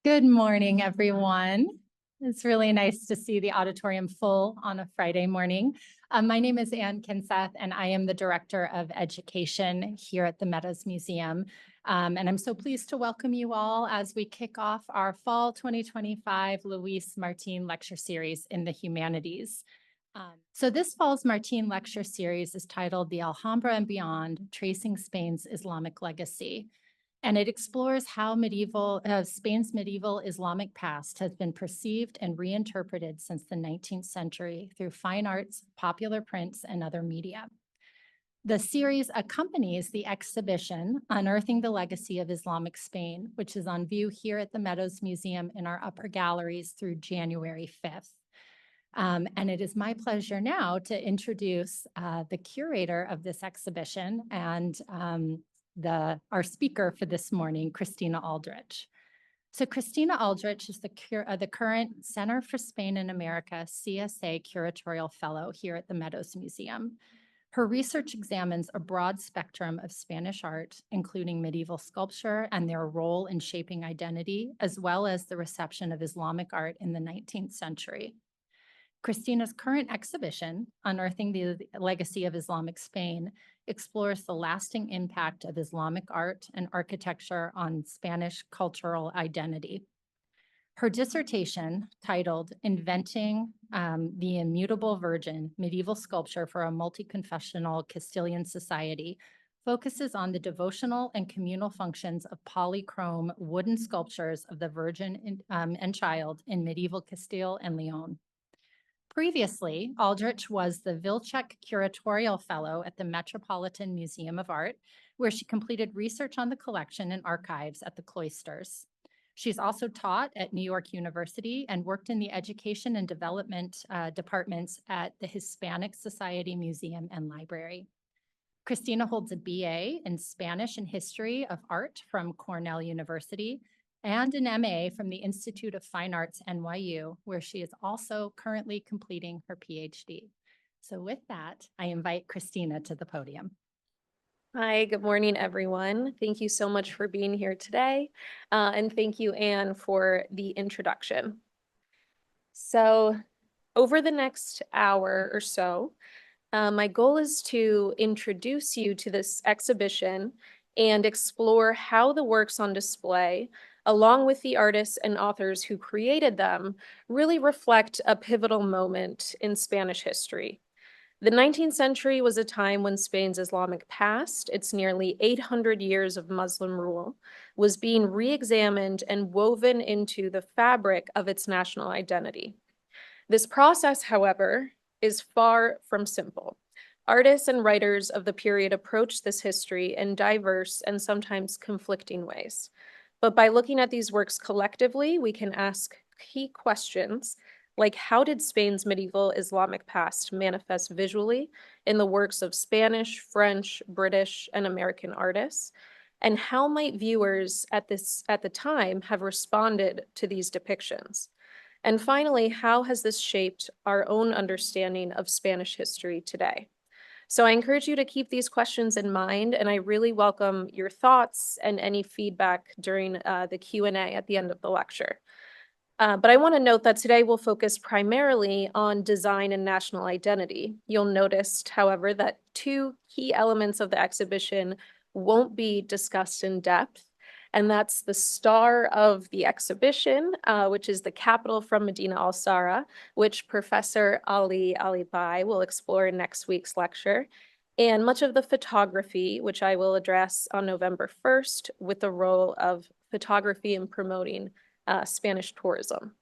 Good morning, everyone. It's really nice to see the auditorium full on a Friday morning. My name is Ann Kinseth, and I am the Director of Education here at the Meadows Museum. And I'm so pleased to welcome you all as we kick off our Fall 2025 Luis Martín Lecture Series in the Humanities. So this fall's Martín Lecture Series is titled The Alhambra and Beyond, Tracing Spain's Islamic Legacy. And it explores how Spain's medieval Islamic past has been perceived and reinterpreted since the 19th century through fine arts, popular prints, and other media. The series accompanies the exhibition, Unearthing the Legacy of Islamic Spain, which is on view here at the Meadows Museum in our upper galleries through January 5th. And it is my pleasure now to introduce the curator of this exhibition and our speaker for this morning, Cristina Aldrich. So Cristina Aldrich is the current Center for Spain and America CSA Curatorial Fellow here at the Meadows Museum. Her research examines a broad spectrum of Spanish art, including medieval sculpture and their role in shaping identity, as well as the reception of Islamic art in the 19th century. Cristina's current exhibition, Unearthing the Legacy of Islamic Spain, explores the lasting impact of Islamic art and architecture on Spanish cultural identity. Her dissertation, titled Inventing the Immutable Virgin, Medieval Sculpture for a Multi-Confessional Castilian Society, focuses on the devotional and communal functions of polychrome wooden sculptures of the Virgin and Child in medieval Castile and Leon. Previously, Aldrich was the Vilcek Curatorial Fellow at the Metropolitan Museum of Art, where she completed research on the collection and archives at the cloisters. She's also taught at New York University and worked in the education and development departments at the Hispanic Society Museum and Library. Cristina holds a BA in Spanish and History of Art from Cornell University and an MA from the Institute of Fine Arts, NYU, where she is also currently completing her PhD. So with that, I invite Cristina to the podium. Hi, good morning, everyone. Thank you so much for being here today. And thank you, Anne, for the introduction. So over the next hour or so, my goal is to introduce you to this exhibition and explore how the works on display, along with the artists and authors who created them, really reflect a pivotal moment in Spanish history. The 19th century was a time when Spain's Islamic past, its nearly 800 years of Muslim rule, was being re-examined and woven into the fabric of its national identity. This process, however, is far from simple. Artists and writers of the period approached this history in diverse and sometimes conflicting ways. But by looking at these works collectively, we can ask key questions like, how did Spain's medieval Islamic past manifest visually in the works of Spanish, French, British, and American artists? And how might viewers at the time have responded to these depictions? And finally, how has this shaped our own understanding of Spanish history today? So I encourage you to keep these questions in mind, and I really welcome your thoughts and any feedback during the Q&A at the end of the lecture. But I want to note that today we'll focus primarily on design and national identity. You'll notice, however, that two key elements of the exhibition won't be discussed in depth, and that's the star of the exhibition, which is the capital from Medina al-Zahra, which Professor Ali Alibhai will explore in next week's lecture, and much of the photography, which I will address on November 1st, with the role of photography in promoting Spanish tourism.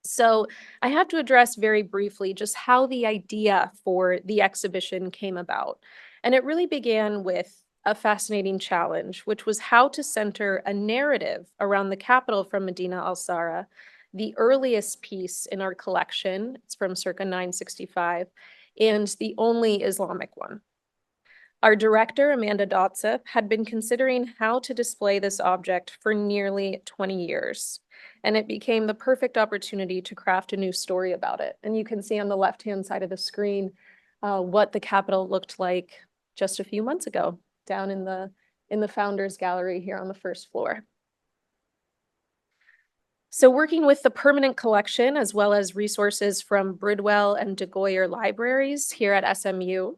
So I have to address very briefly just how the idea for the exhibition came about. And it really began with a fascinating challenge, which was how to center a narrative around the capital from Medina al-Zahra, the earliest piece in our collection. It's from circa 965, and the only Islamic one. Our director, Amanda Dotsip, had been considering how to display this object for nearly 20 years, and it became the perfect opportunity to craft a new story about it. And you can see on the left-hand side of the screen what the capital looked like just a few months ago, down in the Founders Gallery here on the first floor. So working with the permanent collection as well as resources from Bridwell and De Goyer libraries here at SMU,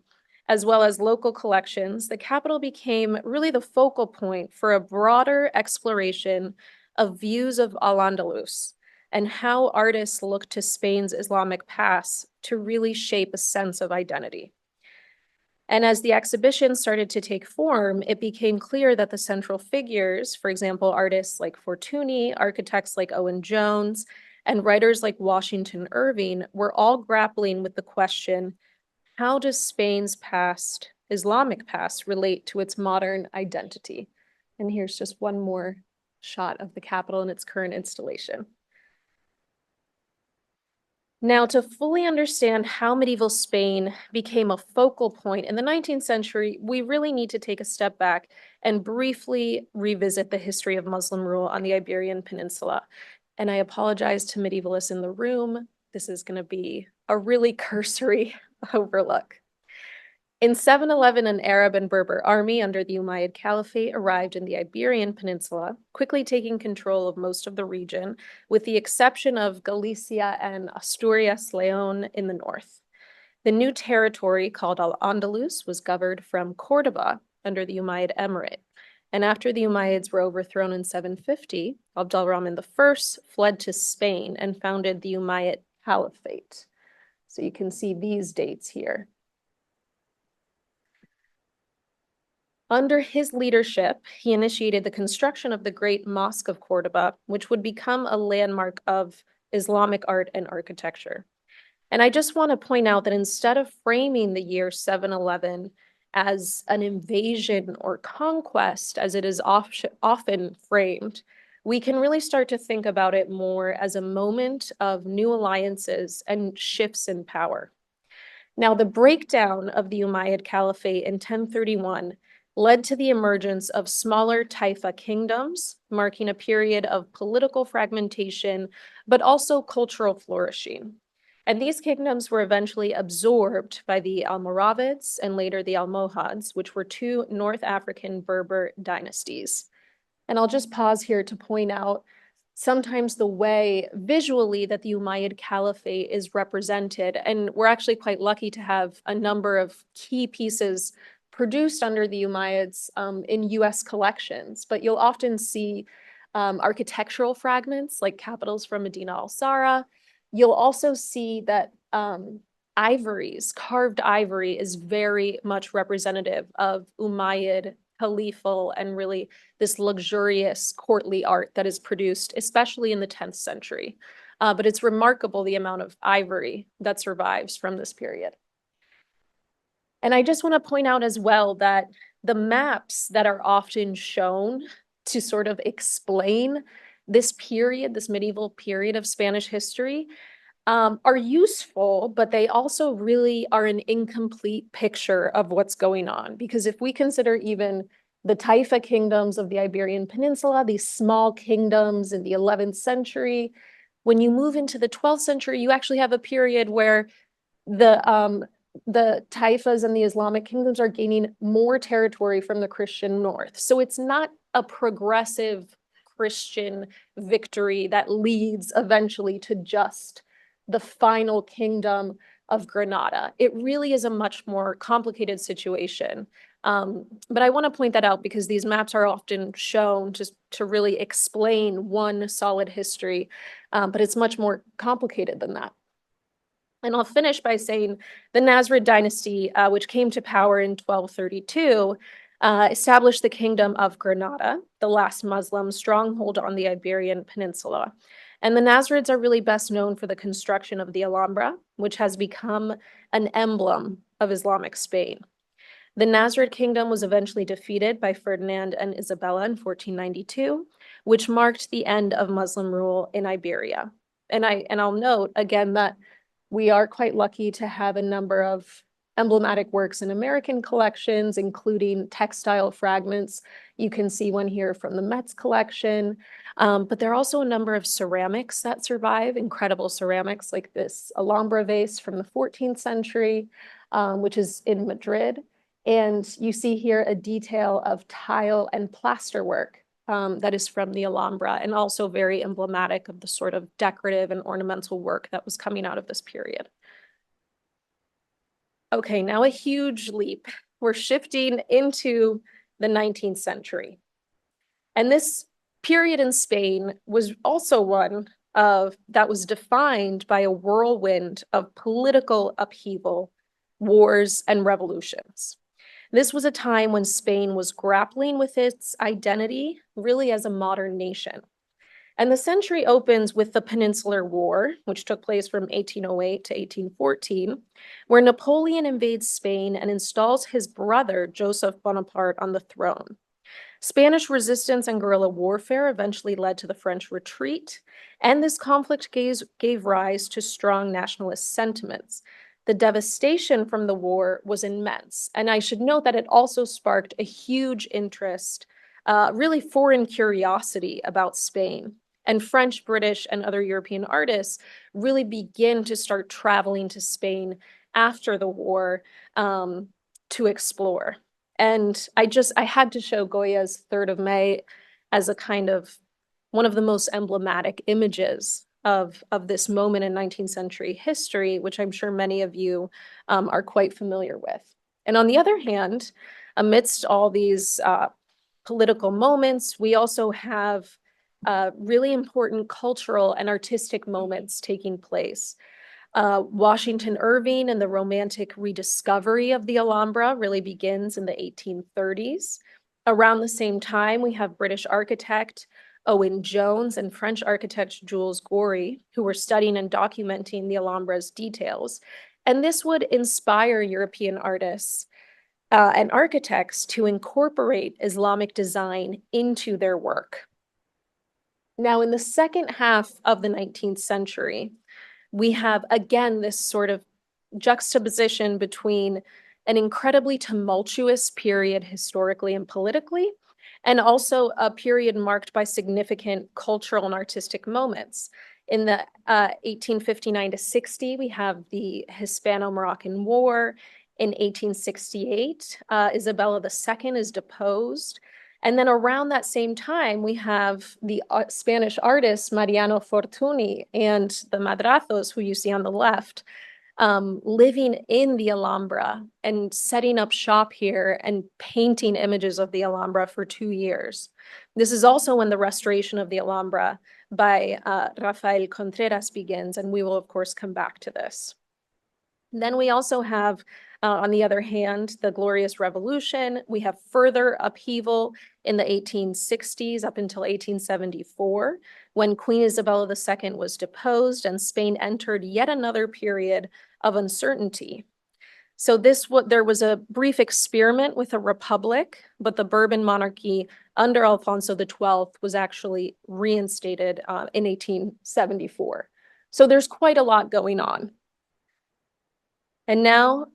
as well as local collections, the Capitol became really the focal point for a broader exploration of views of al-Andalus and how artists looked to Spain's Islamic past to really shape a sense of identity. And as the exhibition started to take form, it became clear that the central figures, for example, artists like Fortuny, architects like Owen Jones, and writers like Washington Irving, were all grappling with the question, how does Spain's past, Islamic past, relate to its modern identity? And here's just one more shot of the Capitol in its current installation. Now, to fully understand how medieval Spain became a focal point in the 19th century, we really need to take a step back and briefly revisit the history of Muslim rule on the Iberian Peninsula. And I apologize to medievalists in the room. This is going to be a really cursory overlook. In 711, an Arab and Berber army under the Umayyad Caliphate arrived in the Iberian Peninsula, quickly taking control of most of the region, with the exception of Galicia and Asturias-León in the north. The new territory, called al-Andalus, was governed from Cordoba under the Umayyad Emirate. And after the Umayyads were overthrown in 750, Abdul-Rahman I fled to Spain and founded the Umayyad Caliphate. So you can see these dates here. Under his leadership, he initiated the construction of the Great Mosque of Cordoba, which would become a landmark of Islamic art and architecture. And I just want to point out that instead of framing the year 711 as an invasion or conquest, as it is often framed, we can really start to think about it more as a moment of new alliances and shifts in power. Now, the breakdown of the Umayyad Caliphate in 1031 led to the emergence of smaller Taifa kingdoms, marking a period of political fragmentation, but also cultural flourishing. And these kingdoms were eventually absorbed by the Almoravids and later the Almohads, which were two North African Berber dynasties. And I'll just pause here to point out sometimes the way visually that the Umayyad Caliphate is represented. And we're actually quite lucky to have a number of key pieces produced under the Umayyads in US collections, but you'll often see architectural fragments like capitals from Madinat al-Zahra. You'll also see that ivories, carved ivory, is very much representative of Umayyad, Caliphal, and really this luxurious courtly art that is produced, especially in the 10th century. But it's remarkable the amount of ivory that survives from this period. And I just want to point out as well that the maps that are often shown to sort of explain this period, this medieval period of Spanish history, are useful, but they also really are an incomplete picture of what's going on. Because if we consider even the Taifa kingdoms of the Iberian Peninsula, these small kingdoms in the 11th century, when you move into the 12th century, you actually have a period where the Taifas and the Islamic kingdoms are gaining more territory from the Christian north. So it's not a progressive Christian victory that leads eventually to just the final kingdom of Granada. It really is a much more complicated situation. But I want to point that out because these maps are often shown just to really explain one solid history, but it's much more complicated than that. And I'll finish by saying the Nasrid dynasty, which came to power in 1232, established the Kingdom of Granada, the last Muslim stronghold on the Iberian Peninsula. And the Nasrids are really best known for the construction of the Alhambra, which has become an emblem of Islamic Spain. The Nasrid kingdom was eventually defeated by Ferdinand and Isabella in 1492, which marked the end of Muslim rule in Iberia. And I'll note again that we are quite lucky to have a number of emblematic works in American collections, including textile fragments. You can see one here from the Metz collection, but there are also a number of ceramics that survive, incredible ceramics like this Alhambra vase from the 14th century, which is in Madrid. And you see here a detail of tile and plaster work that is from the Alhambra, and also very emblematic of the sort of decorative and ornamental work that was coming out of this period. Okay, now a huge leap. We're shifting into the 19th century. And this period in Spain was also one that was defined by a whirlwind of political upheaval, wars, and revolutions. This was a time when Spain was grappling with its identity, really as a modern nation. And the century opens with the Peninsular War, which took place from 1808 to 1814, where Napoleon invades Spain and installs his brother, Joseph Bonaparte, on the throne. Spanish resistance and guerrilla warfare eventually led to the French retreat, and this conflict gave rise to strong nationalist sentiments. The devastation from the war was immense, and I should note that it also sparked a huge interest, really foreign curiosity about Spain. And French, British, and other European artists really begin to start traveling to Spain after the war to explore. And I had to show Goya's 3rd of May as a kind of one of the most emblematic images of this moment in 19th century history, which I'm sure many of you are quite familiar with. And on the other hand, amidst all these political moments, we also have really important cultural and artistic moments taking place. Washington Irving and the romantic rediscovery of the Alhambra really begins in the 1830s. Around the same time, we have British architect Owen Jones and French architect Jules Goury, who were studying and documenting the Alhambra's details. And this would inspire European artists and architects to incorporate Islamic design into their work. Now, in the second half of the 19th century, we have, again, this sort of juxtaposition between an incredibly tumultuous period historically and politically, and also a period marked by significant cultural and artistic moments. In the 1859 to 60, we have the Hispano-Moroccan War. In 1868, Isabella II is deposed. And then around that same time, we have the Spanish artists Mariano Fortuny and the Madrazos, who you see on the left, living in the Alhambra and setting up shop here and painting images of the Alhambra for 2 years. This is also when the restoration of the Alhambra by Rafael Contreras begins, and we will, of course, come back to this. Then we also have, on the other hand, the Glorious Revolution. We have further upheaval in the 1860s up until 1874, when Queen Isabella II was deposed and Spain entered yet another period of uncertainty. So there was a brief experiment with a republic, but the Bourbon monarchy under Alfonso XII was actually reinstated in 1874. So there's quite a lot going on. And now,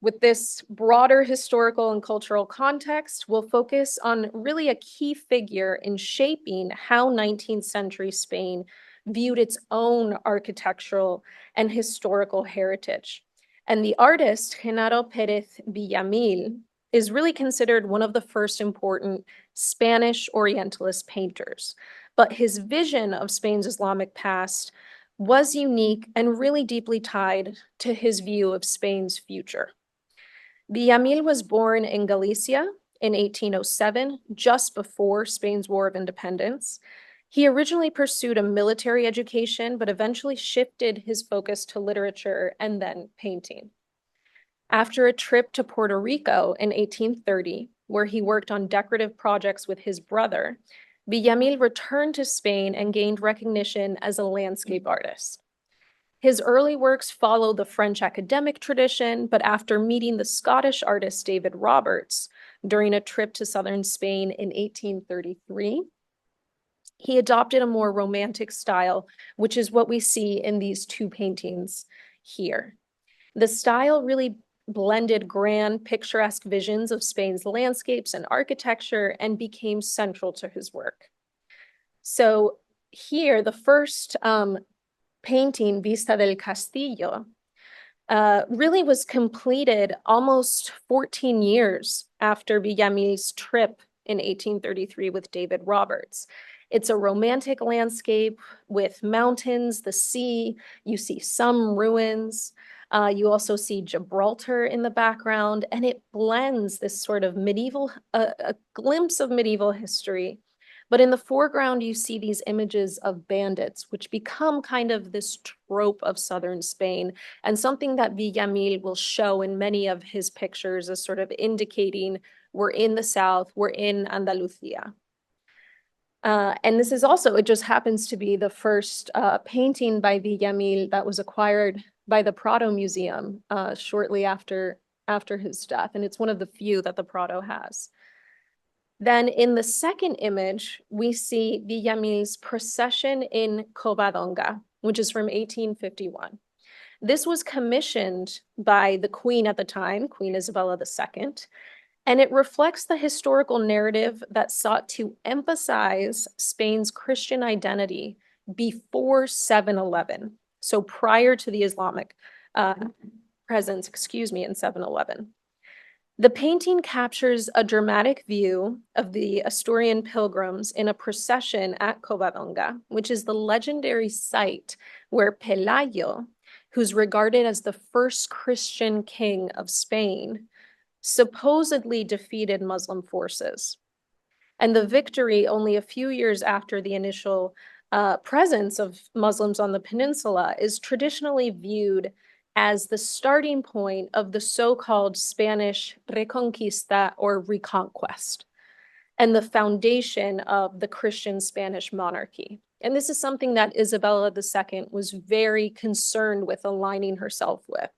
with this broader historical and cultural context, we'll focus on really a key figure in shaping how 19th century Spain viewed its own architectural and historical heritage. And the artist, Genaro Pérez Villamil, is really considered one of the first important Spanish Orientalist painters. But his vision of Spain's Islamic past was unique and really deeply tied to his view of Spain's future. Villamil was born in Galicia in 1807, just before Spain's War of Independence. He originally pursued a military education, but eventually shifted his focus to literature and then painting. After a trip to Puerto Rico in 1830, where he worked on decorative projects with his brother, Villamil returned to Spain and gained recognition as a landscape artist. His early works follow the French academic tradition, but after meeting the Scottish artist David Roberts during a trip to southern Spain in 1833, he adopted a more romantic style, which is what we see in these two paintings here. The style really blended grand, picturesque visions of Spain's landscapes and architecture and became central to his work. So here, the first painting, Vista del Castillo, really was completed almost 14 years after Villamil's trip in 1833 with David Roberts. It's a romantic landscape with mountains, the sea, you see some ruins. You also see Gibraltar in the background, and it blends this sort of medieval, a glimpse of medieval history. But in the foreground, you see these images of bandits, which become kind of this trope of southern Spain, and something that Villamil will show in many of his pictures as sort of indicating we're in the south, we're in Andalusia. And this is also, it just happens to be the first painting by Villamil that was acquired by the Prado Museum shortly after his death. And it's one of the few that the Prado has. Then in the second image, we see Villamil's procession in Covadonga, which is from 1851. This was commissioned by the Queen at the time, Queen Isabella II, and it reflects the historical narrative that sought to emphasize Spain's Christian identity before 711, so prior to the Islamic presence, in 711. The painting captures a dramatic view of the Asturian pilgrims in a procession at Covadonga, which is the legendary site where Pelayo, who's regarded as the first Christian king of Spain, supposedly defeated Muslim forces. And the victory, only a few years after the initial presence of Muslims on the peninsula, is traditionally viewed as the starting point of the so-called Spanish Reconquista or Reconquest, and the foundation of the Christian Spanish monarchy. And this is something that Isabella II was very concerned with aligning herself with.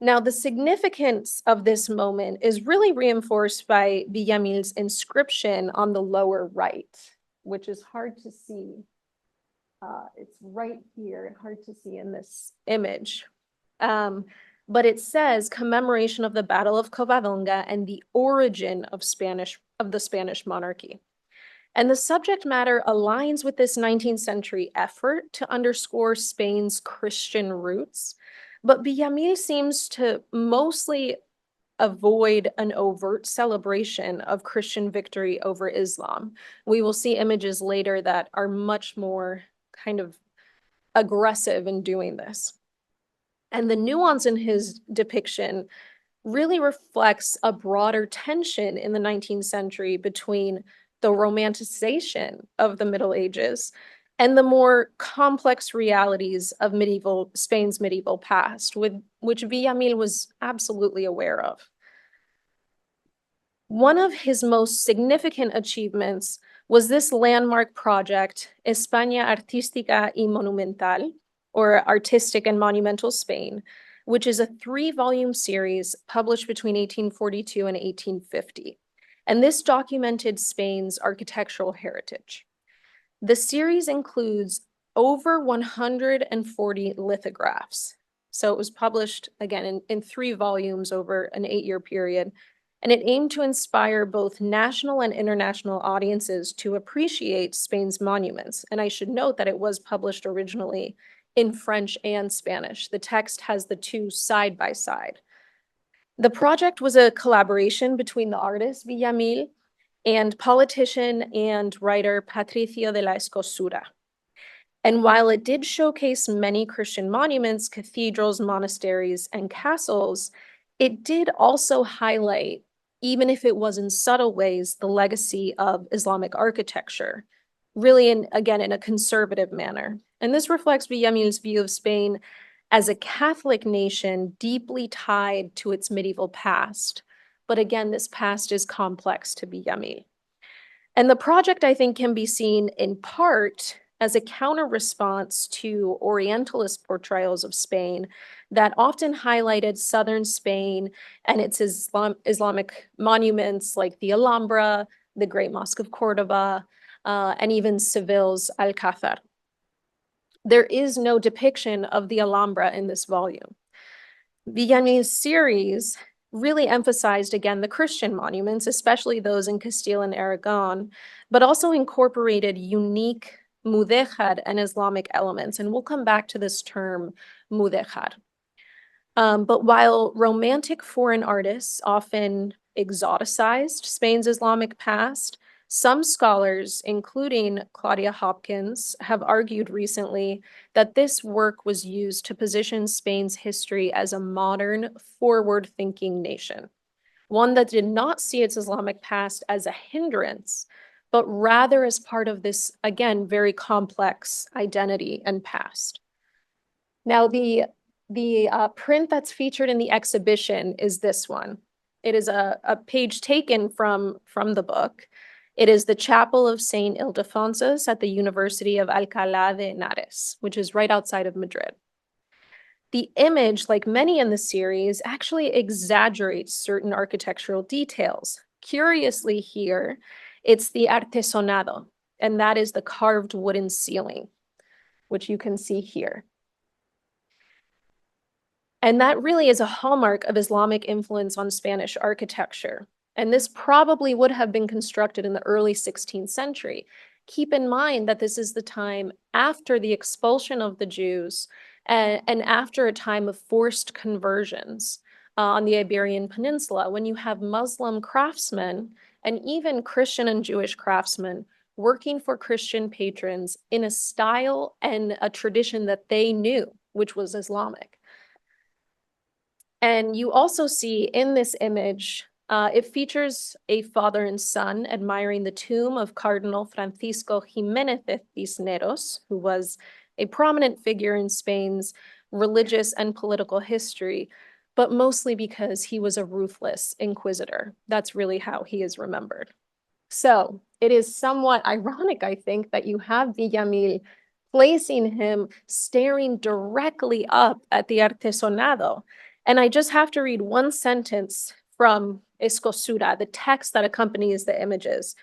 Now, the significance of this moment is really reinforced by Villamil's inscription on the lower right, which is hard to see. It's right here, hard to see in this image. But it says commemoration of the Battle of Covadonga and the origin of the Spanish monarchy. And the subject matter aligns with this 19th century effort to underscore Spain's Christian roots. But Villamil seems to mostly avoid an overt celebration of Christian victory over Islam. We will see images later that are much more kind of aggressive in doing this. And the nuance in his depiction really reflects a broader tension in the 19th century between the romanticization of the Middle Ages and the more complex realities of Spain's medieval past, which Villamil was absolutely aware of. One of his most significant achievements was this landmark project, España Artística y Monumental, or Artistic and Monumental Spain, which is a 3-volume series published between 1842 and 1850. And this documented Spain's architectural heritage. The series includes over 140 lithographs. So it was published, again, in 3 volumes over an 8-year period. And it aimed to inspire both national and international audiences to appreciate Spain's monuments. And I should note that it was published originally in French and Spanish. The text has the two side by side. The project was a collaboration between the artist Villamil and politician and writer Patricio de la Escosura. And while it did showcase many Christian monuments, cathedrals, monasteries, and castles, it did also highlight, even if it was in subtle ways, the legacy of Islamic architecture, really, again, in a conservative manner. And this reflects Villamil's view of Spain as a Catholic nation deeply tied to its medieval past. But again, this past is complex to Villamil. And the project, I think, can be seen in part as a counter-response to Orientalist portrayals of Spain that often highlighted southern Spain and its Islamic monuments like the Alhambra, the Great Mosque of Cordoba, and even Seville's Alcázar. There is no depiction of the Alhambra in this volume. Villamil's series really emphasized, again, the Christian monuments, especially those in Castile and Aragon, but also incorporated unique mudéjar and Islamic elements. And we'll come back to this term, mudéjar. But while romantic foreign artists often exoticized Spain's Islamic past. Some scholars, including Claudia Hopkins, have argued recently that this work was used to position Spain's history as a modern, forward-thinking nation, one that did not see its Islamic past as a hindrance, but rather as part of this, again, very complex identity and past. Now, the print that's featured in the exhibition is this one. It is a page taken from the book. It is the Chapel of St. Ildefonsus at the University of Alcalá de Henares, which is right outside of Madrid. The image, like many in the series, actually exaggerates certain architectural details. Curiously here, it's the artesonado, and that is the carved wooden ceiling, which you can see here. And that really is a hallmark of Islamic influence on Spanish architecture. And this probably would have been constructed in the early 16th century. Keep in mind that this is the time after the expulsion of the Jews and after a time of forced conversions on the Iberian Peninsula, when you have Muslim craftsmen and even Christian and Jewish craftsmen working for Christian patrons in a style and a tradition that they knew, which was Islamic. And you also see in this image, it features a father and son admiring the tomb of Cardinal Francisco Jiménez de Cisneros, who was a prominent figure in Spain's religious and political history, but mostly because he was a ruthless inquisitor. That's really how he is remembered. So it is somewhat ironic, I think, that you have Villamil placing him staring directly up at the artesonado. And I just have to read one sentence from Escosura, the text that accompanies the images,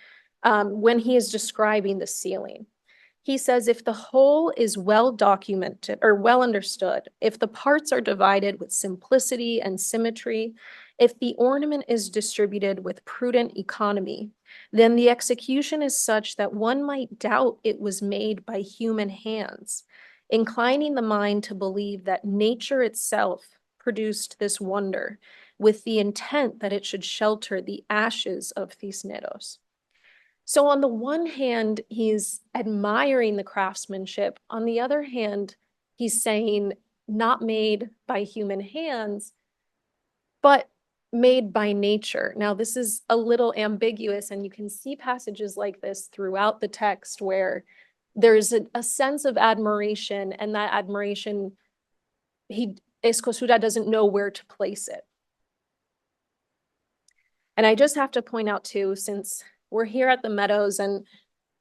when he is describing the ceiling. He says, if the whole is well documented or well understood, if the parts are divided with simplicity and symmetry, if the ornament is distributed with prudent economy, then the execution is such that one might doubt it was made by human hands, inclining the mind to believe that nature itself produced this wonder with the intent that it should shelter the ashes of Cisneros. So on the one hand, he's admiring the craftsmanship. On the other hand, he's saying not made by human hands, but made by nature. Now, this is a little ambiguous, and you can see passages like this throughout the text where there's a sense of admiration, and that admiration, Escosura doesn't know where to place it. And I just have to point out too, since we're here at the Meadows and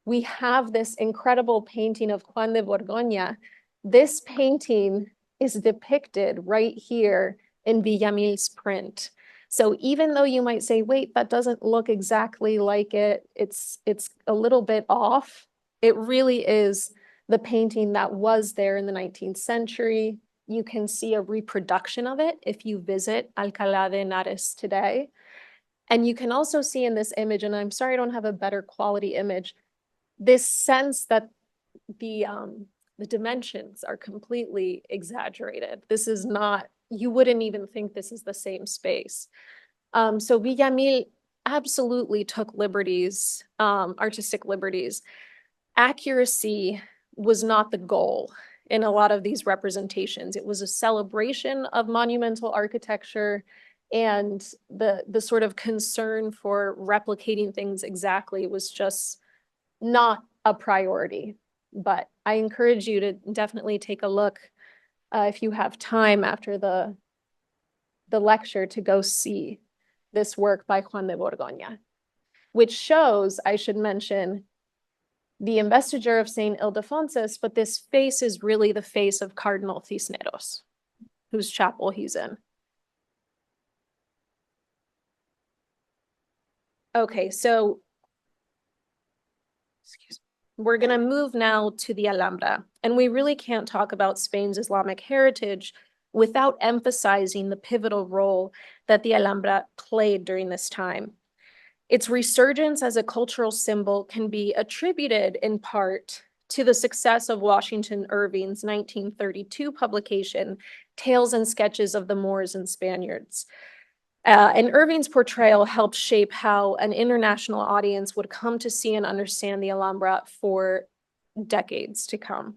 we have this incredible painting of Juan de Borgoña, this painting is depicted right here in Villamil's print. So even though you might say, wait, that doesn't look exactly like it, it's a little bit off, it really is the painting that was there in the 19th century. You can see a reproduction of it if you visit Alcalá de Henares today. And you can also see in this image, and I'm sorry I don't have a better quality image, this sense that the dimensions are completely exaggerated. This is not, you wouldn't even think this is the same space. So Villamil absolutely took liberties, artistic liberties. Accuracy was not the goal in a lot of these representations. It was a celebration of monumental architecture, and the sort of concern for replicating things exactly was just not a priority. But I encourage you to definitely take a look if you have time after the lecture to go see this work by Juan de Borgoña, which shows, I should mention, the investiture of St. Ildefonsus, but this face is really the face of Cardinal Cisneros, whose chapel he's in. Okay, so we're going to move now to the Alhambra, and we really can't talk about Spain's Islamic heritage without emphasizing the pivotal role that the Alhambra played during this time. Its resurgence as a cultural symbol can be attributed in part to the success of Washington Irving's 1932 publication, Tales and Sketches of the Moors and Spaniards. And Irving's portrayal helped shape how an international audience would come to see and understand the Alhambra for decades to come.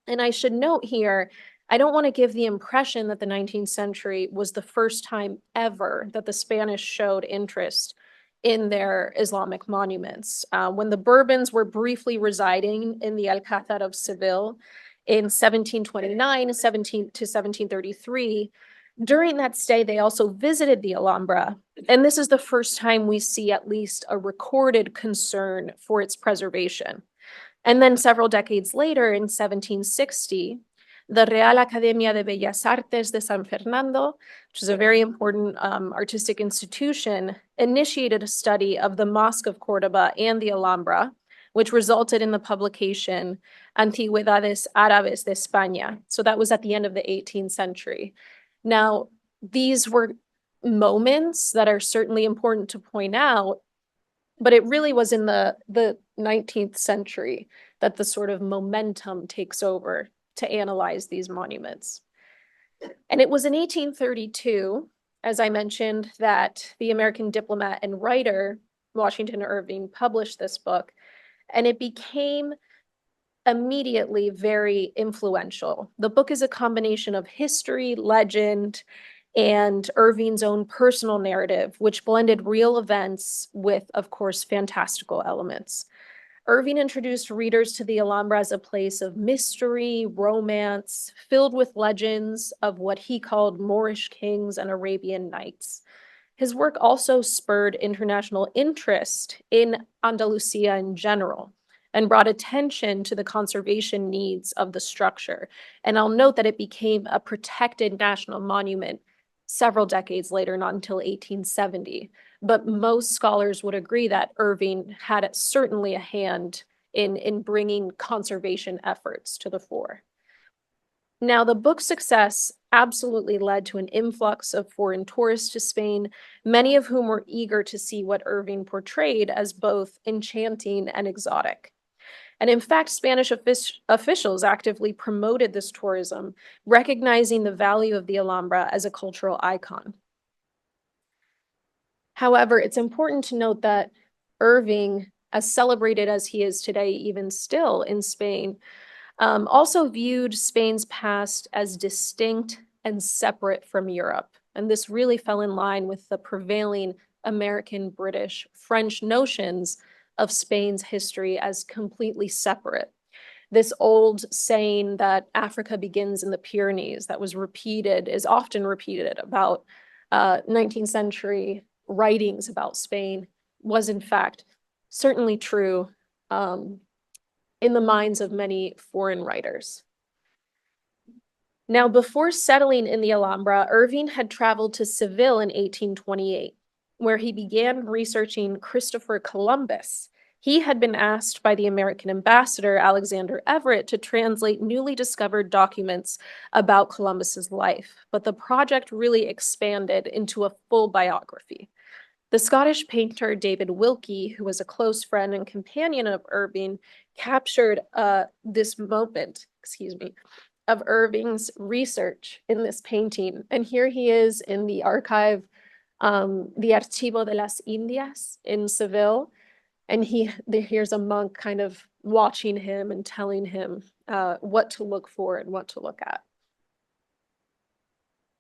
And I should note here, I don't want to give the impression that the 19th century was the first time ever that the Spanish showed interest in their Islamic monuments. When the Bourbons were briefly residing in the Alcázar of Seville in 1729 to 1733, during that stay, they also visited the Alhambra, and this is the first time we see at least a recorded concern for its preservation. And then several decades later, in 1760, the Real Academia de Bellas Artes de San Fernando, which is a very important artistic institution, initiated a study of the Mosque of Córdoba and the Alhambra, which resulted in the publication Antigüedades Árabes de España. So that was at the end of the 18th century. Now, these were moments that are certainly important to point out, but it really was in the 19th century that the sort of momentum takes over to analyze these monuments. And it was in 1832, as I mentioned, that the American diplomat and writer Washington Irving published this book, and it became immediately very influential. The book is a combination of history, legend, and Irving's own personal narrative, which blended real events with, of course, fantastical elements. Irving introduced readers to the Alhambra as a place of mystery, romance, filled with legends of what he called Moorish kings and Arabian knights. His work also spurred international interest in Andalusia in general, and brought attention to the conservation needs of the structure. And I'll note that it became a protected national monument several decades later, not until 1870. But most scholars would agree that Irving had certainly a hand in bringing conservation efforts to the fore. Now, the book's success absolutely led to an influx of foreign tourists to Spain, many of whom were eager to see what Irving portrayed as both enchanting and exotic. And in fact, Spanish officials actively promoted this tourism, recognizing the value of the Alhambra as a cultural icon. However, it's important to note that Irving, as celebrated as he is today, even still in Spain, also viewed Spain's past as distinct and separate from Europe. And this really fell in line with the prevailing American, British, French notions of Spain's history as completely separate. This old saying that Africa begins in the Pyrenees that was repeated, is often repeated about 19th century writings about Spain, was in fact certainly true in the minds of many foreign writers. Now, before settling in the Alhambra, Irving had traveled to Seville in 1828, where he began researching Christopher Columbus. He had been asked by the American ambassador, Alexander Everett, to translate newly discovered documents about Columbus's life, but the project really expanded into a full biography. The Scottish painter David Wilkie, who was a close friend and companion of Irving, captured this moment, of Irving's research in this painting. And here he is in the archive, the Archivo de las Indias in Seville. And here's a monk kind of watching him and telling him what to look for and what to look at.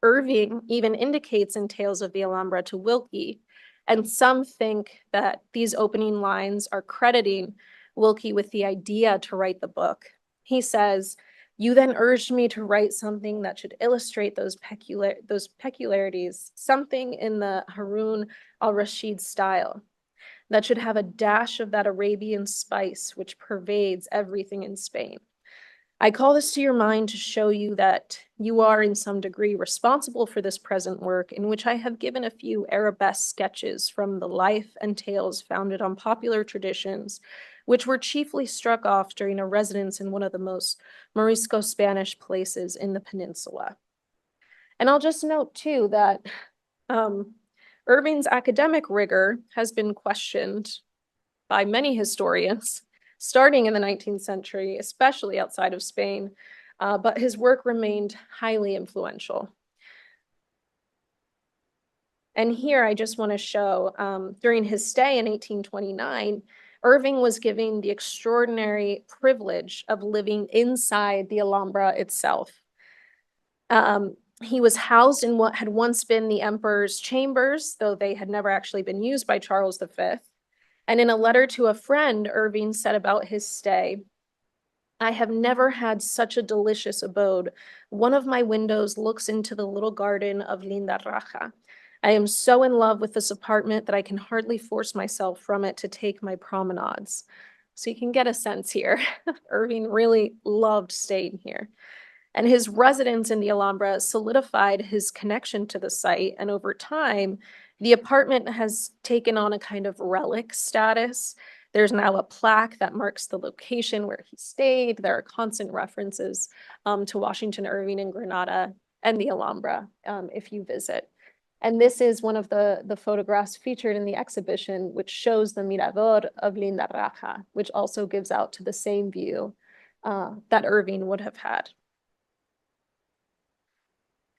Irving even indicates in Tales of the Alhambra to Wilkie, and some think that these opening lines are crediting Wilkie with the idea to write the book. He says, "You then urged me to write something that should illustrate those peculiarities, something in the Harun al-Rashid style, that should have a dash of that Arabian spice which pervades everything in Spain. I call this to your mind to show you that you are in some degree responsible for this present work, in which I have given a few arabesque sketches from the life and tales founded on popular traditions, which were chiefly struck off during a residence in one of the most Morisco Spanish places in the peninsula." And I'll just note too that Irving's academic rigor has been questioned by many historians, starting in the 19th century, especially outside of Spain, but his work remained highly influential. And here I just want to show during his stay in 1829, Irving was given the extraordinary privilege of living inside the Alhambra itself. He was housed in what had once been the emperor's chambers, though they had never actually been used by Charles V. And in a letter to a friend, Irving said about his stay, "I have never had such a delicious abode. One of my windows looks into the little garden of Linda Raja. I am so in love with this apartment that I can hardly force myself from it to take my promenades." So you can get a sense here. Irving really loved staying here. And his residence in the Alhambra solidified his connection to the site. And over time, the apartment has taken on a kind of relic status. There's now a plaque that marks the location where he stayed. There are constant references to Washington Irving and Granada and the Alhambra if you visit. And this is one of the photographs featured in the exhibition, which shows the Mirador of Linda Raja, which also gives out to the same view that Irving would have had.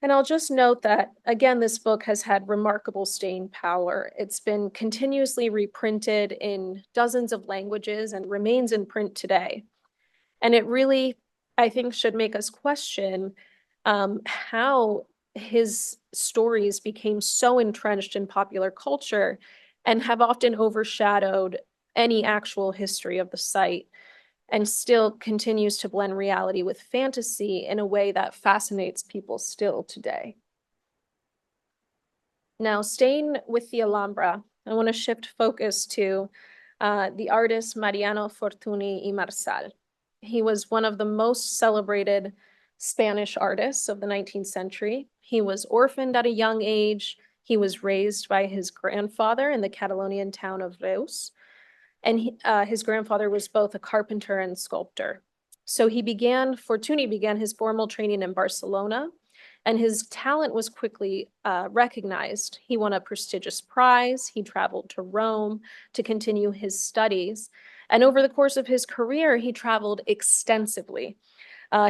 And I'll just note that, again, this book has had remarkable staying power. It's been continuously reprinted in dozens of languages and remains in print today. And it really, I think, should make us question how his stories became so entrenched in popular culture and have often overshadowed any actual history of the site, and still continues to blend reality with fantasy in a way that fascinates people still today. Now, staying with the Alhambra, I want to shift focus to the artist Mariano Fortuny y Marsal. He was one of the most celebrated Spanish artists of the 19th century. He was orphaned at a young age. He was raised by his grandfather in the Catalonian town of Reus. And his grandfather was both a carpenter and sculptor. So Fortuny began his formal training in Barcelona, and his talent was quickly recognized. He won a prestigious prize. He traveled to Rome to continue his studies. And over the course of his career, he traveled extensively.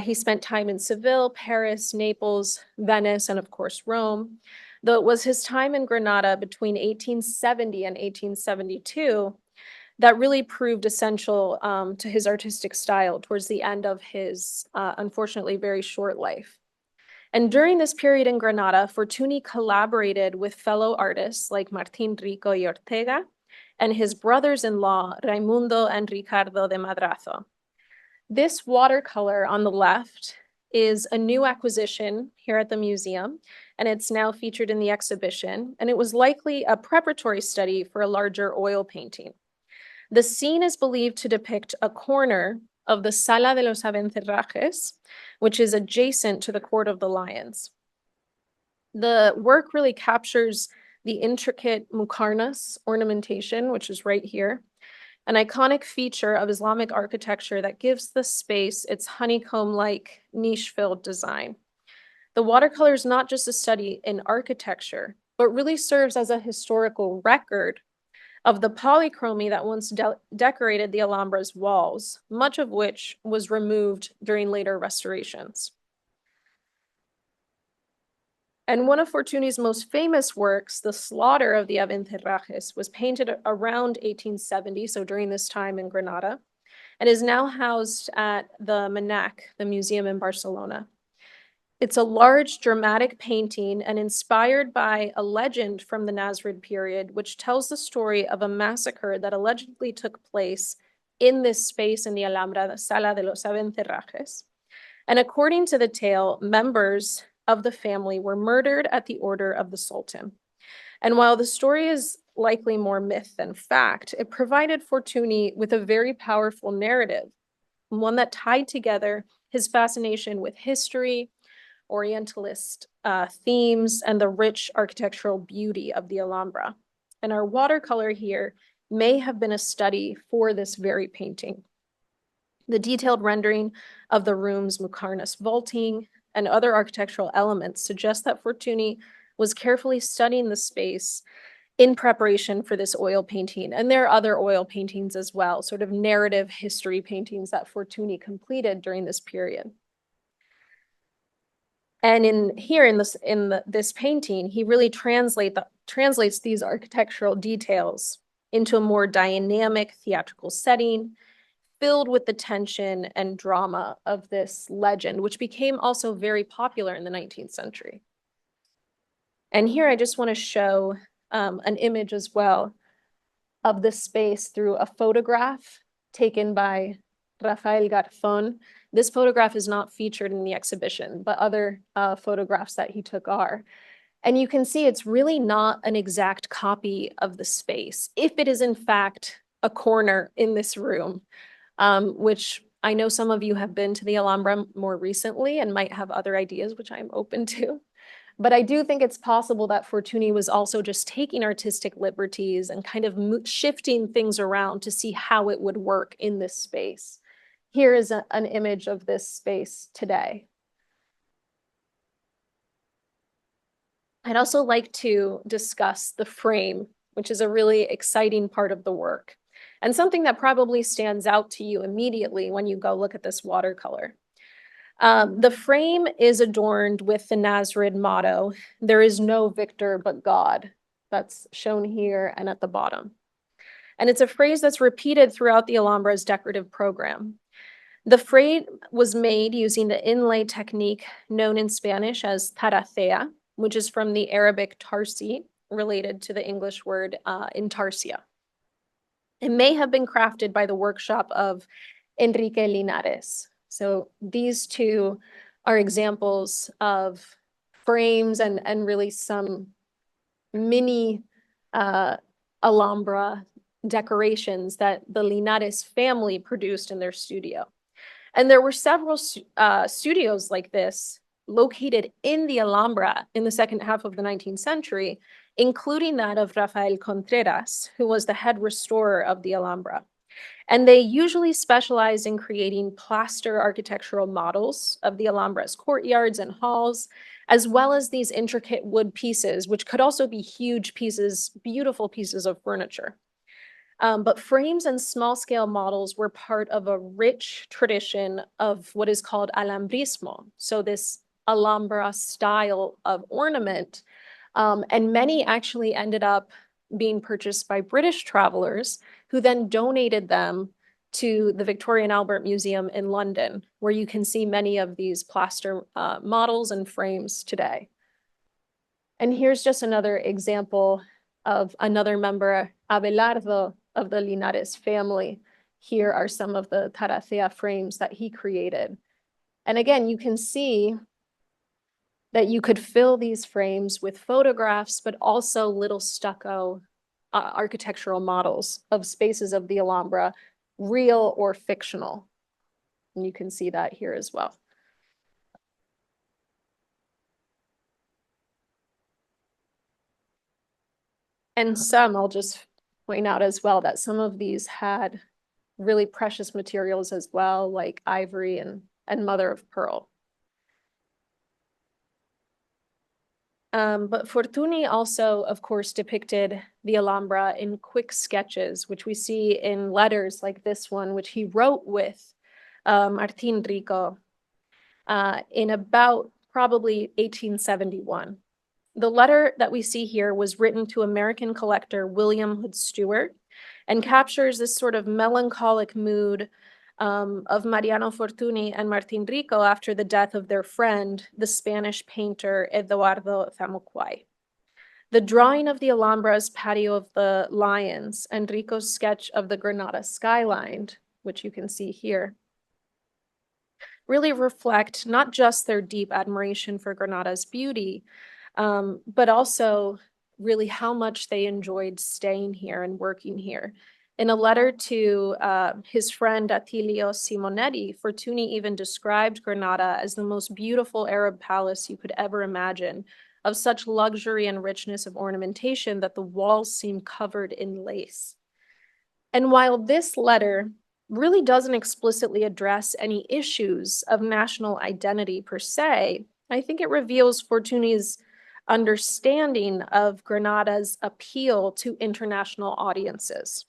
He spent time in Seville, Paris, Naples, Venice, and of course, Rome. Though it was his time in Granada between 1870 and 1872 that really proved essential to his artistic style towards the end of his, unfortunately, very short life. And during this period in Granada, Fortuny collaborated with fellow artists like Martín Rico y Ortega and his brothers-in-law, Raimundo and Ricardo de Madrazo. This watercolor on the left is a new acquisition here at the museum, and it's now featured in the exhibition, and it was likely a preparatory study for a larger oil painting. The scene is believed to depict a corner of the Sala de los Abencerrajes, which is adjacent to the Court of the Lions. The work really captures the intricate muqarnas ornamentation, which is right here, an iconic feature of Islamic architecture that gives the space its honeycomb-like niche-filled design. The watercolor is not just a study in architecture, but really serves as a historical record of the polychromy that once decorated the Alhambra's walls, much of which was removed during later restorations. And one of Fortuny's most famous works, The Slaughter of the Abencerrajes, was painted around 1870, so during this time in Granada, and is now housed at the Madinat, the museum in Barcelona. It's a large, dramatic painting and inspired by a legend from the Nasrid period, which tells the story of a massacre that allegedly took place in this space in the Alhambra, the Sala de los Abencerrajes. And according to the tale, members of the family were murdered at the order of the Sultan. And while the story is likely more myth than fact, it provided Fortuny with a very powerful narrative, one that tied together his fascination with history, Orientalist themes, and the rich architectural beauty of the Alhambra. And our watercolor here may have been a study for this very painting. The detailed rendering of the room's muqarnas vaulting and other architectural elements suggest that Fortuny was carefully studying the space in preparation for this oil painting. And there are other oil paintings as well, sort of narrative history paintings that Fortuny completed during this period. And in this painting, he really translates translates these architectural details into a more dynamic theatrical setting, filled with the tension and drama of this legend, which became also very popular in the 19th century. And here I just want to show an image as well of this space through a photograph taken by Rafael Garzón. This photograph is not featured in the exhibition, but other photographs that he took are. And you can see it's really not an exact copy of the space, if it is in fact a corner in this room, which I know some of you have been to the Alhambra more recently and might have other ideas, which I'm open to. But I do think it's possible that Fortuny was also just taking artistic liberties and kind of shifting things around to see how it would work in this space. Here is an image of this space today. I'd also like to discuss the frame, which is a really exciting part of the work, and something that probably stands out to you immediately when you go look at this watercolor. The frame is adorned with the Nasrid motto, "There is no victor but God." That's shown here and at the bottom. And it's a phrase that's repeated throughout the Alhambra's decorative program. The frame was made using the inlay technique known in Spanish as taracea, which is from the Arabic tarsi, related to the English word intarsia. It may have been crafted by the workshop of Enrique Linares. So these two are examples of frames and really some mini Alhambra decorations that the Linares family produced in their studio. And there were several studios like this located in the Alhambra in the second half of the 19th century, including that of Rafael Contreras, who was the head restorer of the Alhambra. And they usually specialized in creating plaster architectural models of the Alhambra's courtyards and halls, as well as these intricate wood pieces, which could also be huge pieces, beautiful pieces of furniture. But frames and small-scale models were part of a rich tradition of what is called alhambrismo, so this Alhambra style of ornament. And many actually ended up being purchased by British travelers who then donated them to the Victoria and Albert Museum in London, where you can see many of these plaster models and frames today. And here's just another example of another member, Abelardo, of the Linares family. Here are some of the taracea frames that he created. And again, you can see that you could fill these frames with photographs, but also little stucco architectural models of spaces of the Alhambra, real or fictional. And you can see that here as well. And some, I'll just point out as well, that some of these had really precious materials as well, like ivory and mother of pearl. But Fortuny also, of course, depicted the Alhambra in quick sketches, which we see in letters like this one, which he wrote with Martín Rico in about probably 1871. The letter that we see here was written to American collector William Hood Stewart and captures this sort of melancholic mood of Mariano Fortuny and Martín Rico after the death of their friend, the Spanish painter Eduardo Zamoquai. The drawing of the Alhambra's patio of the lions and Rico's sketch of the Granada skyline, which you can see here, really reflect not just their deep admiration for Granada's beauty, but also really how much they enjoyed staying here and working here. In a letter to his friend Attilio Simonetti, Fortuny even described Granada as the most beautiful Arab palace you could ever imagine, of such luxury and richness of ornamentation that the walls seemed covered in lace. And while this letter really doesn't explicitly address any issues of national identity per se, I think it reveals Fortuny's understanding of Granada's appeal to international audiences.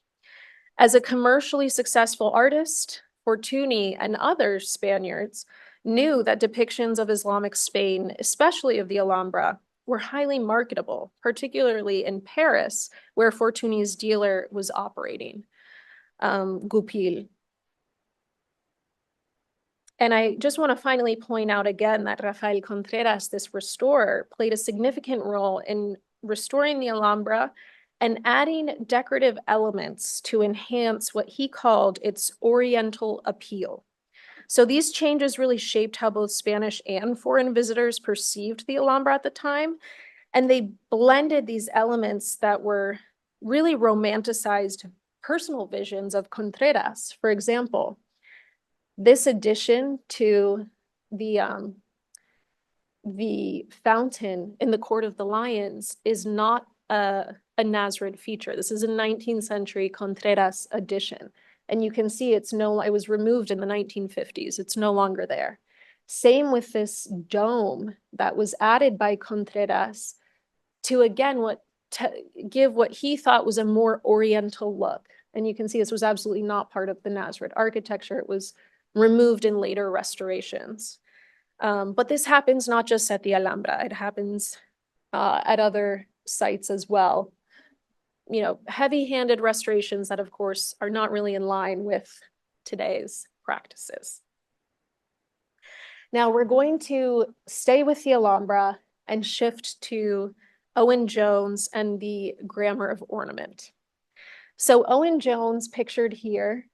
As a commercially successful artist, Fortuny and other Spaniards knew that depictions of Islamic Spain, especially of the Alhambra, were highly marketable, particularly in Paris, where Fortuny's dealer was operating, Goupil. And I just want to finally point out again that Rafael Contreras, this restorer, played a significant role in restoring the Alhambra and adding decorative elements to enhance what he called its Oriental appeal. So these changes really shaped how both Spanish and foreign visitors perceived the Alhambra at the time, and they blended these elements that were really romanticized personal visions of Contreras. For example, this addition to the fountain in the Court of the Lions is not a Nasrid feature. This is a 19th century Contreras addition. And you can see it was removed in the 1950s. It's no longer there. Same with this dome that was added by Contreras to, again, give what he thought was a more Oriental look. And you can see this was absolutely not part of the Nasrid architecture. It was removed in later restorations. But this happens not just at the Alhambra, it happens at other sites as well. You know, heavy-handed restorations that, of course, are not really in line with today's practices. Now we're going to stay with the Alhambra and shift to Owen Jones and the grammar of ornament. So Owen Jones, pictured here,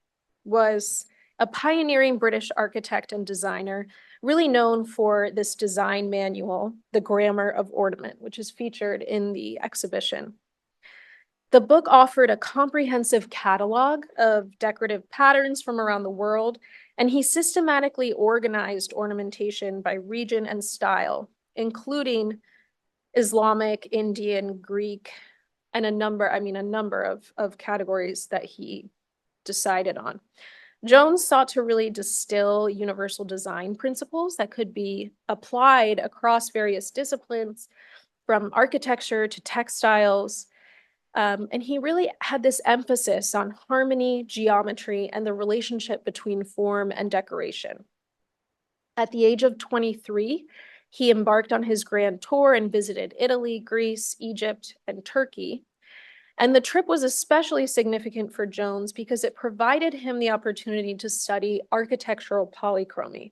was a pioneering British architect and designer, really known for this design manual, The Grammar of Ornament, which is featured in the exhibition. The book offered a comprehensive catalog of decorative patterns from around the world, and he systematically organized ornamentation by region and style, including Islamic, Indian, Greek, and a number of categories that he decided on. Jones sought to really distill universal design principles that could be applied across various disciplines, from architecture to textiles. And he really had this emphasis on harmony, geometry, and the relationship between form and decoration. At the age of 23, he embarked on his grand tour and visited Italy, Greece, Egypt, and Turkey. And the trip was especially significant for Jones because it provided him the opportunity to study architectural polychromy,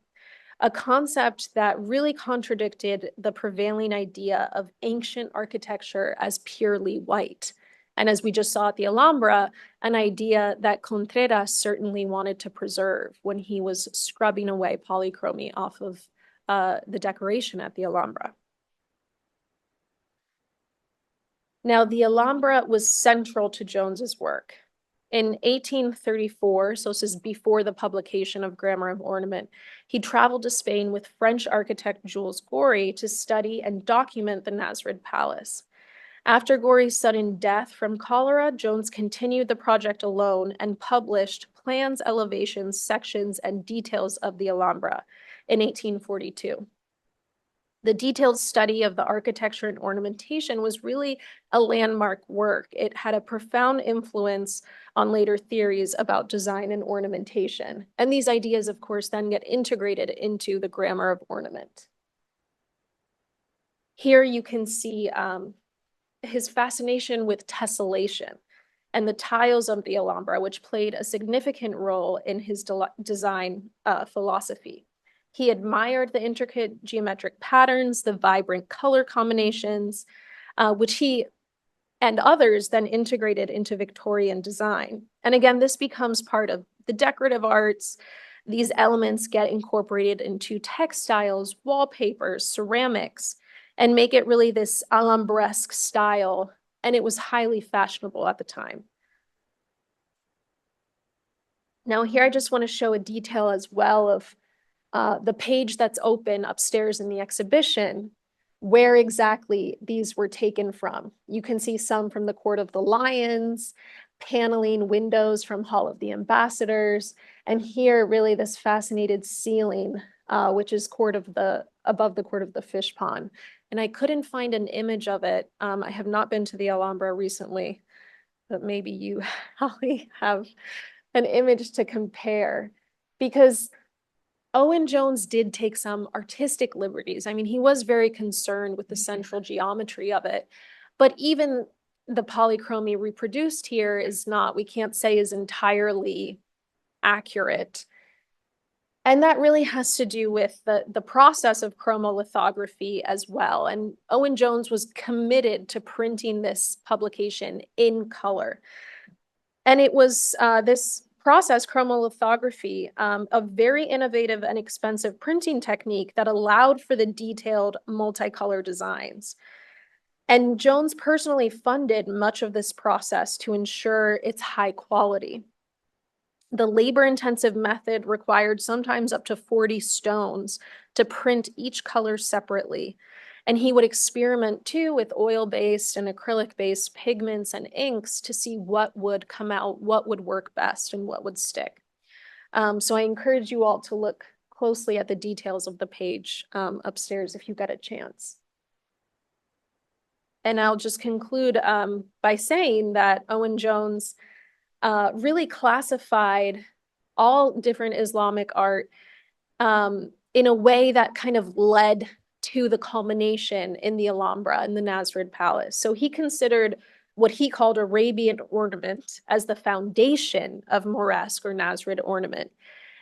a concept that really contradicted the prevailing idea of ancient architecture as purely white. And as we just saw at the Alhambra, an idea that Contreras certainly wanted to preserve when he was scrubbing away polychromy off of the decoration at the Alhambra. Now, the Alhambra was central to Jones's work. In 1834, so this is before the publication of Grammar of Ornament, he traveled to Spain with French architect Jules Goury to study and document the Nasrid Palace. After Goury's sudden death from cholera, Jones continued the project alone and published plans, elevations, sections, and details of the Alhambra in 1842. The detailed study of the architecture and ornamentation was really a landmark work. It had a profound influence on later theories about design and ornamentation. And these ideas, of course, then get integrated into the grammar of ornament. Here you can see his fascination with tessellation and the tiles of the Alhambra, which played a significant role in his design philosophy. He admired the intricate geometric patterns, the vibrant color combinations, which he and others then integrated into Victorian design. And again, this becomes part of the decorative arts. These elements get incorporated into textiles, wallpapers, ceramics, and make it really this Alhambresque style. And it was highly fashionable at the time. Now here I just want to show a detail as well of the page that's open upstairs in the exhibition, where exactly these were taken from. You can see some from the Court of the Lions, paneling windows from Hall of the Ambassadors, and here really this fascinated ceiling, which is above the Court of the Fish Pond. And I couldn't find an image of it. I have not been to the Alhambra recently, but maybe you, Holly, have an image to compare, because Owen-Jones did take some artistic liberties. I mean, he was very concerned with the central geometry of it, but even the polychromy reproduced here is not, we can't say is entirely accurate. And that really has to do with the process of chromolithography as well. And Owen-Jones was committed to printing this publication in color. And it was this process, chromolithography, a very innovative and expensive printing technique that allowed for the detailed multicolor designs. And Jones personally funded much of this process to ensure its high quality. The labor-intensive method required sometimes up to 40 stones to print each color separately. And he would experiment too with oil-based and acrylic-based pigments and inks to see what would come out, what would work best, and what would stick. So I encourage you all to look closely at the details of the page upstairs if you get a chance. And I'll just conclude by saying that Owen-Jones really classified all different Islamic art in a way that kind of led to the culmination in the Alhambra and the Nasrid Palace. So he considered what he called Arabian ornament as the foundation of Moresque or Nasrid ornament.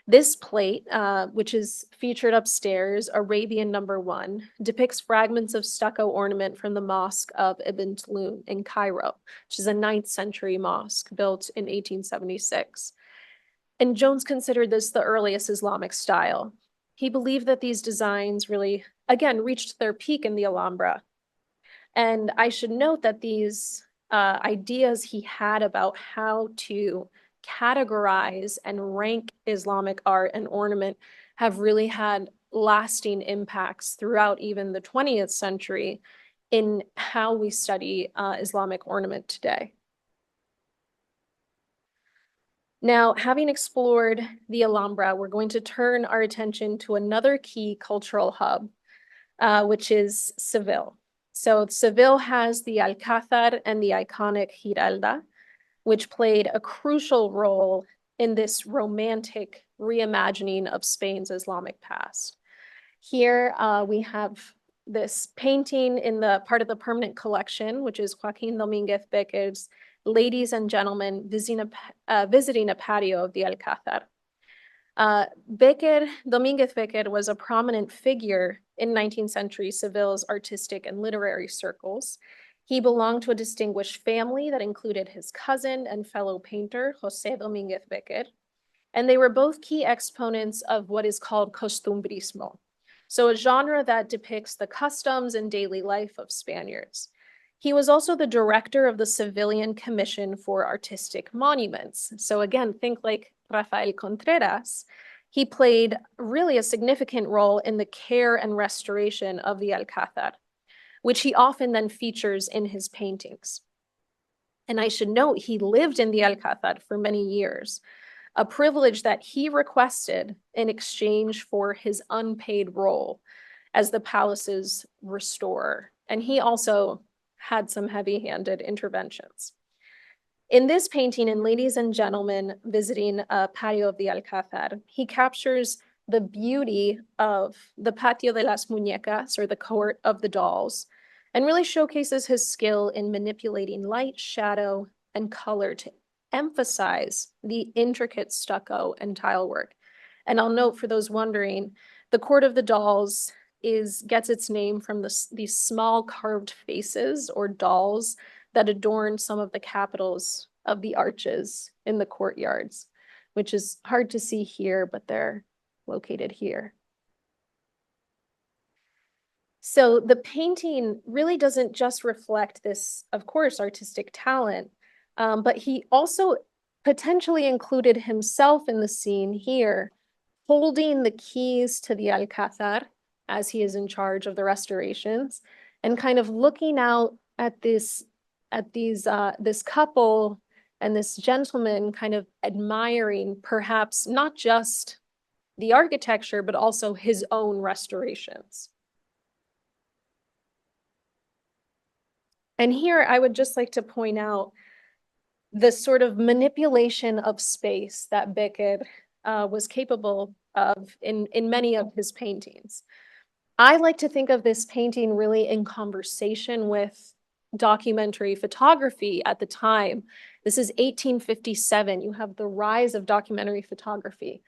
This plate, which is featured upstairs, Arabian #1, depicts fragments of stucco ornament from the Mosque of Ibn Tulun in Cairo, which is a 9th century mosque built in 1876. And Jones considered this the earliest Islamic style. He believed that these designs really, again, reached their peak in the Alhambra. And I should note that these ideas he had about how to categorize and rank Islamic art and ornament have really had lasting impacts throughout even the 20th century in how we study Islamic ornament today. Now, having explored the Alhambra, we're going to turn our attention to another key cultural hub, which is Seville. So Seville has the Alcázar and the iconic Giralda, which played a crucial role in this romantic reimagining of Spain's Islamic past. Here we have this painting in the part of the permanent collection, which is Joaquín Domínguez Becker's Ladies and Gentlemen visiting a patio of the Alcázar. Domínguez Becker was a prominent figure in 19th century Seville's artistic and literary circles. He belonged to a distinguished family that included his cousin and fellow painter, José Domínguez Becker, and they were both key exponents of what is called costumbrismo, so a genre that depicts the customs and daily life of Spaniards. He was also the director of the Sevillian Commission for Artistic Monuments. So again, think like Rafael Contreras. He played really a significant role in the care and restoration of the Alcázar, which he often then features in his paintings. And I should note, he lived in the Alcázar for many years, a privilege that he requested in exchange for his unpaid role as the palace's restorer. And he also had some heavy-handed interventions. In this painting, in Ladies and Gentlemen visiting a patio of the Alcázar, he captures the beauty of the Patio de las Muñecas, or the court of the dolls, and really showcases his skill in manipulating light, shadow, and color to emphasize the intricate stucco and tile work. And I'll note, for those wondering, the court of the dolls gets its name from these small carved faces or dolls that adorn some of the capitals of the arches in the courtyards, which is hard to see here, but they're located here. So the painting really doesn't just reflect this, of course, artistic talent, but he also potentially included himself in the scene here, holding the keys to the Alcázar as he is in charge of the restorations, and kind of looking out at this couple and this gentleman kind of admiring perhaps not just the architecture, but also his own restorations. And here I would just like to point out the sort of manipulation of space that Becker was capable of in many of his paintings. I like to think of this painting really in conversation with documentary photography at the time. This is 1857. You have the rise of documentary photography.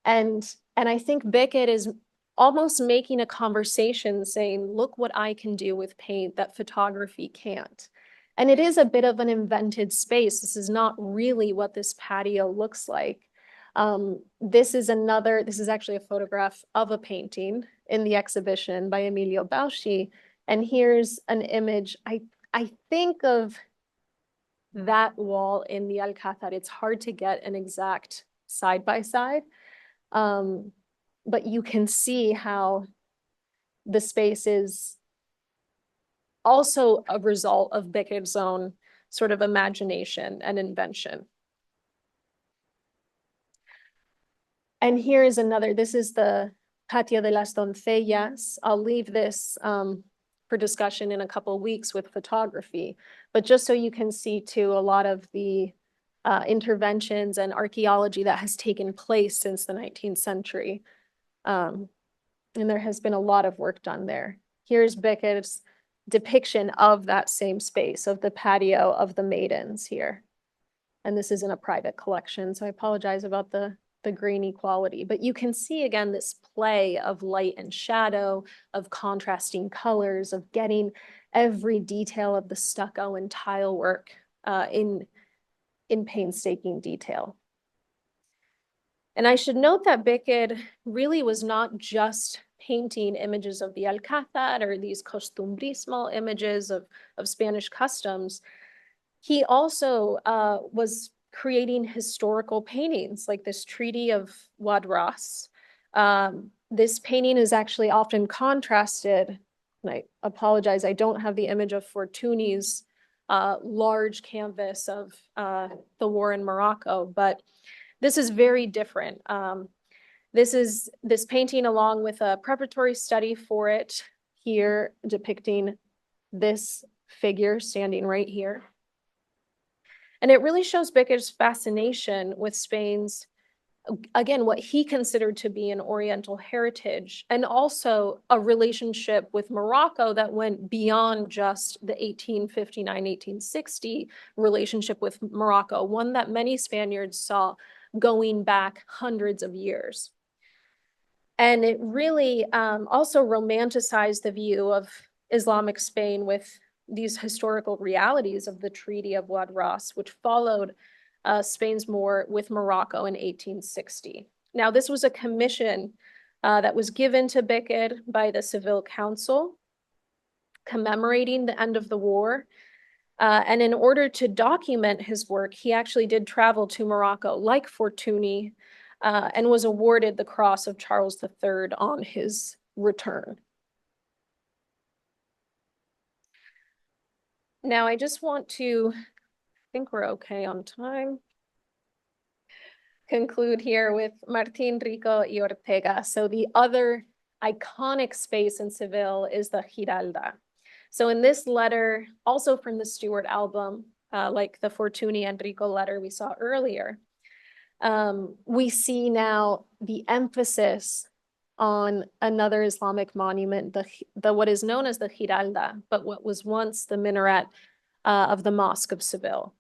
And I think Beckett is almost making a conversation saying, look what I can do with paint that photography can't. And it is a bit of an invented space. This is not really what this patio looks like. This is actually a photograph of a painting in the exhibition by Emilio Bauschi. And here's an image, I think of that wall in the Alcázar. It's hard to get an exact side by side. But you can see how the space is also a result of Beckett's own sort of imagination and invention. And here is another, this is the Patio de las Doncellas. I'll leave this for discussion in a couple of weeks with photography, but just so you can see too, a lot of the interventions and archaeology that has taken place since the 19th century. And there has been a lot of work done there. Here's Beckett's depiction of that same space, of the patio of the maidens here. And this is in a private collection, so I apologize about the grainy quality, but you can see again this play of light and shadow, of contrasting colors, of getting every detail of the stucco and tile work in painstaking detail. And I should note that Beckett really was not just painting images of the Alcázar or these costumbrismo images of Spanish customs. He also was creating historical paintings like this Treaty of Wadras. This painting is actually often contrasted, and I apologize, I don't have the image of Fortuny's large canvas of the war in Morocco, but this is very different. This painting along with a preparatory study for it here depicting this figure standing right here. And it really shows Beckett's fascination with Spain's, again, what he considered to be an Oriental heritage, and also a relationship with Morocco that went beyond just the 1859-1860 relationship with Morocco, one that many Spaniards saw going back hundreds of years. And it really also romanticized the view of Islamic Spain with these historical realities of the Treaty of Wadras, which followed Spain's war with Morocco in 1860. Now, this was a commission that was given to Beckett by the Seville Council, commemorating the end of the war. And in order to document his work, he actually did travel to Morocco, like Fortuny, and was awarded the Cross of Charles III on his return. Now, I just want to, I think we're okay on time, conclude here with Martín, Rico, y Ortega. So the other iconic space in Seville is the Giralda. So in this letter, also from the Stewart album, like the Fortuny and Rico letter we saw earlier, we see now the emphasis on another Islamic monument, the what is known as the Giralda, but what was once the minaret of the Mosque of Seville.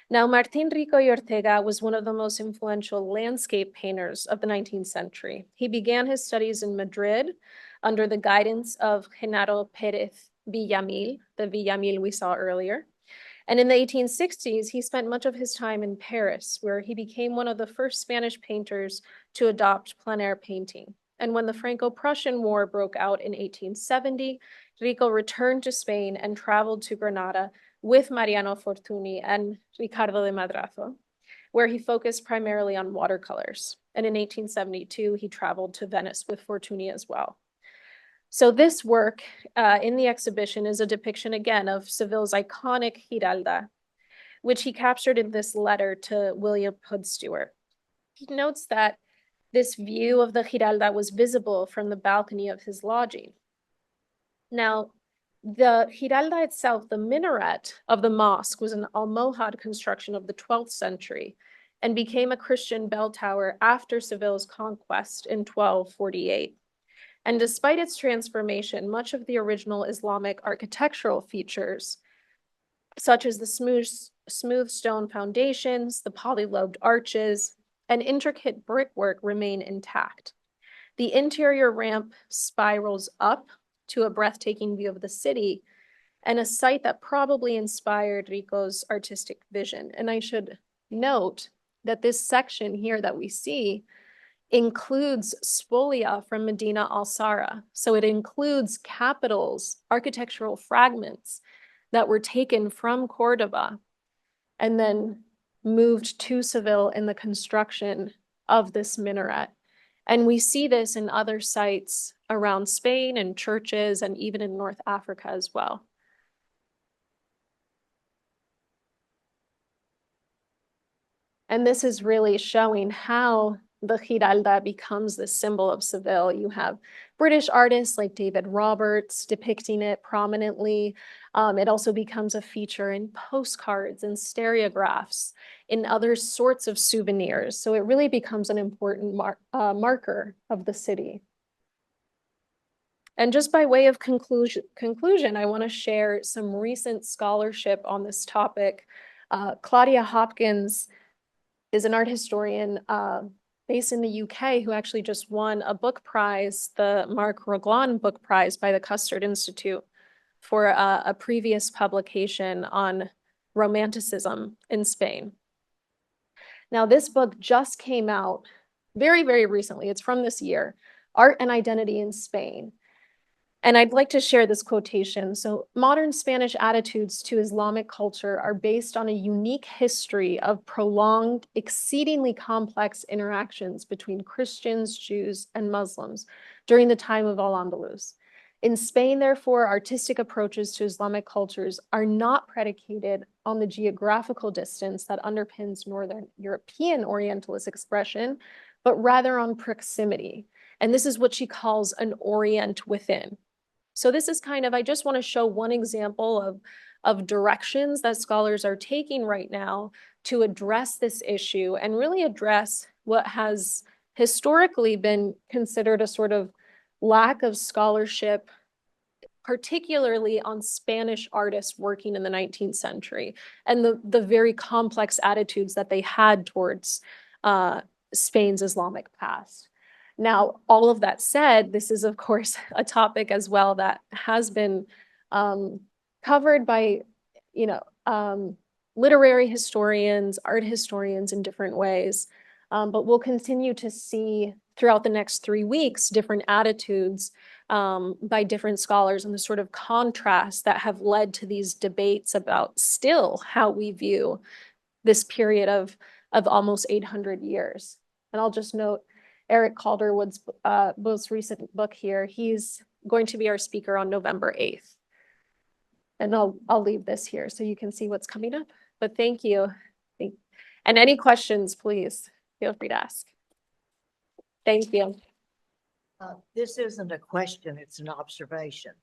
Now, Martín Rico y Ortega was one of the most influential landscape painters of the 19th century. He began his studies in Madrid under the guidance of Genaro Pérez Villamil, the Villamil we saw earlier. And in the 1860s, he spent much of his time in Paris, where he became one of the first Spanish painters to adopt plein air painting. And when the Franco-Prussian War broke out in 1870, Rico returned to Spain and traveled to Granada with Mariano Fortuny and Ricardo de Madrazo, where he focused primarily on watercolors. And in 1872, he traveled to Venice with Fortuny as well. So this work in the exhibition is a depiction again of Seville's iconic Giralda, which he captured in this letter to William Hood Stewart. He notes that this view of the Giralda was visible from the balcony of his lodging. Now, the Giralda itself, the minaret of the mosque, was an Almohad construction of the 12th century, and became a Christian bell tower after Seville's conquest in 1248. And despite its transformation, much of the original Islamic architectural features, such as the smooth stone foundations, the polylobed arches, and intricate brickwork, remain intact. The interior ramp spirals up to a breathtaking view of the city, and a site that probably inspired Rico's artistic vision. And I should note that this section here that we see includes spolia from Medina al-Zahra. So it includes capitals, architectural fragments that were taken from Cordoba and then moved to Seville in the construction of this minaret. And we see this in other sites around Spain and churches and even in North Africa as well. And this is really showing how the Giralda becomes the symbol of Seville. You have British artists like David Roberts depicting it prominently. It also becomes a feature in postcards and stereographs, in other sorts of souvenirs. So it really becomes an important marker of the city. And just by way of conclusion, I want to share some recent scholarship on this topic. Claudia Hopkins is an art historian based in the UK who actually just won a book prize, the Marc Raglan Book Prize by the Custard Institute for a previous publication on Romanticism in Spain. Now, this book just came out very, very recently. It's from this year, Art and Identity in Spain. And I'd like to share this quotation. So, modern Spanish attitudes to Islamic culture are based on a unique history of prolonged, exceedingly complex interactions between Christians, Jews, and Muslims during the time of al-Andalus. In Spain, therefore, artistic approaches to Islamic cultures are not predicated on the geographical distance that underpins Northern European Orientalist expression, but rather on proximity. And this is what she calls an orient within. So this is kind of, I just want to show one example of directions that scholars are taking right now to address this issue and really address what has historically been considered a sort of lack of scholarship, particularly on Spanish artists working in the 19th century and the very complex attitudes that they had towards Spain's Islamic past. Now, all of that said, this is, of course, a topic as well that has been covered by, literary historians, art historians in different ways. But we'll continue to see throughout the next 3 weeks different attitudes by different scholars and the sort of contrasts that have led to these debates about still how we view this period of almost 800 years. And I'll just note, Eric Calderwood's most recent book here, he's going to be our speaker on November 8th. And I'll leave this here so you can see what's coming up. But thank you. And any questions, please feel free to ask. Thank you. This isn't a question, it's an observation.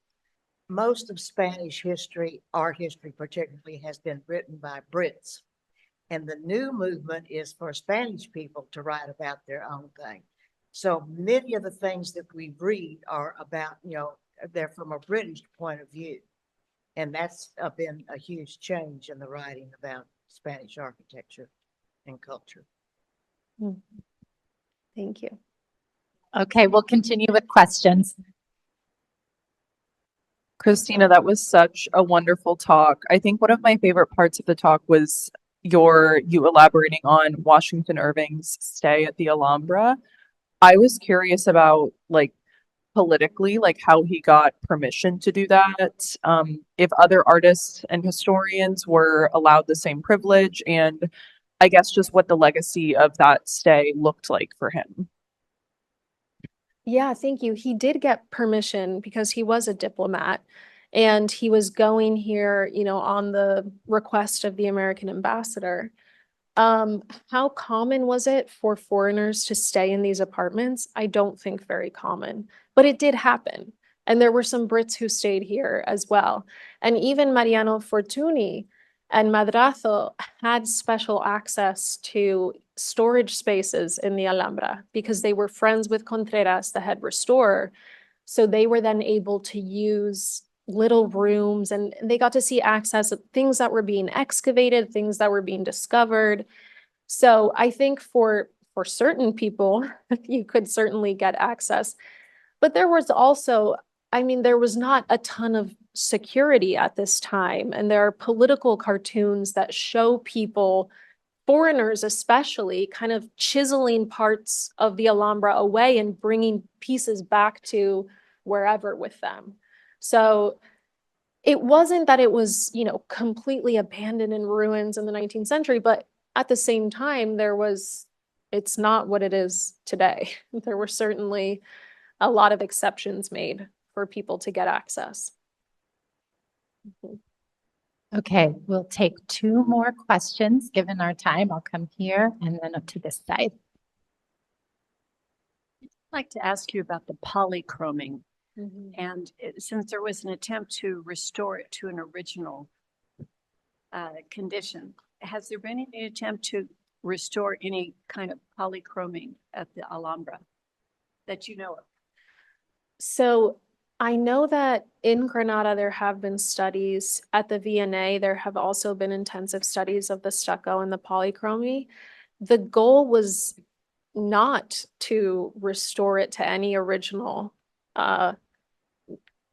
Most of Spanish history, art history particularly, has been written by Brits. And the new movement is for Spanish people to write about their own thing. So many of the things that we read are about, they're from a British point of view. And that's been a huge change in the writing about Spanish architecture and culture. Thank you. Okay, we'll continue with questions. Cristina, that was such a wonderful talk. I think one of my favorite parts of the talk was you elaborating on Washington Irving's stay at the Alhambra. I was curious about politically, how he got permission to do that, if other artists and historians were allowed the same privilege, and I guess just what the legacy of that stay looked like for him. Yeah, thank you. He did get permission because he was a diplomat and he was going here, on the request of the American ambassador. How common was it for foreigners to stay in these apartments? I don't think very common, but it did happen. And there were some Brits who stayed here as well. And even Mariano Fortuny And Madrazo had special access to storage spaces in the Alhambra because they were friends with Contreras, the head restorer. So they were then able to use little rooms, and they got to see access of things that were being excavated, things that were being discovered. So I think for certain people, you could certainly get access. But there was also, I mean, there was not a ton of security at this time. And there are political cartoons that show people, foreigners especially, kind of chiseling parts of the Alhambra away and bringing pieces back to wherever with them. So it wasn't that it was, you know, completely abandoned in ruins in the 19th century, but at the same time, it's not what it is today. There were certainly a lot of exceptions made for people to get access. Okay, we'll take two more questions given our time. I'll come here and then up to this side. I'd like to ask you about the polychroming. Mhm. And since there was an attempt to restore it to an original condition, has there been any attempt to restore any kind of polychroming at the Alhambra that you know of? So I know that in Granada, there have been studies. At the V&A, there have also been intensive studies of the stucco and the polychromy. The goal was not to restore it to any original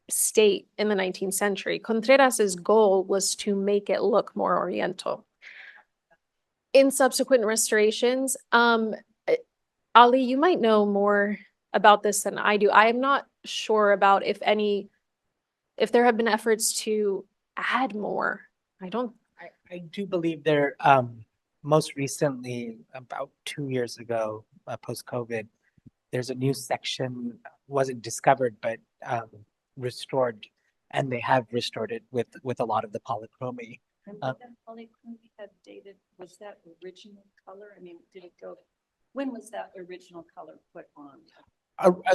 state in the 19th century. Contreras's goal was to make it look more Oriental. In subsequent restorations, Ali, you might know more about this than I do. I am not sure about if there have been efforts to add more. I do believe there, most recently, about 2 years ago, post-COVID, there's a new section, wasn't discovered, but restored, and they have restored it with a lot of the polychromy. And what that polychrome had dated, was that original color? I mean, when was that original color put on?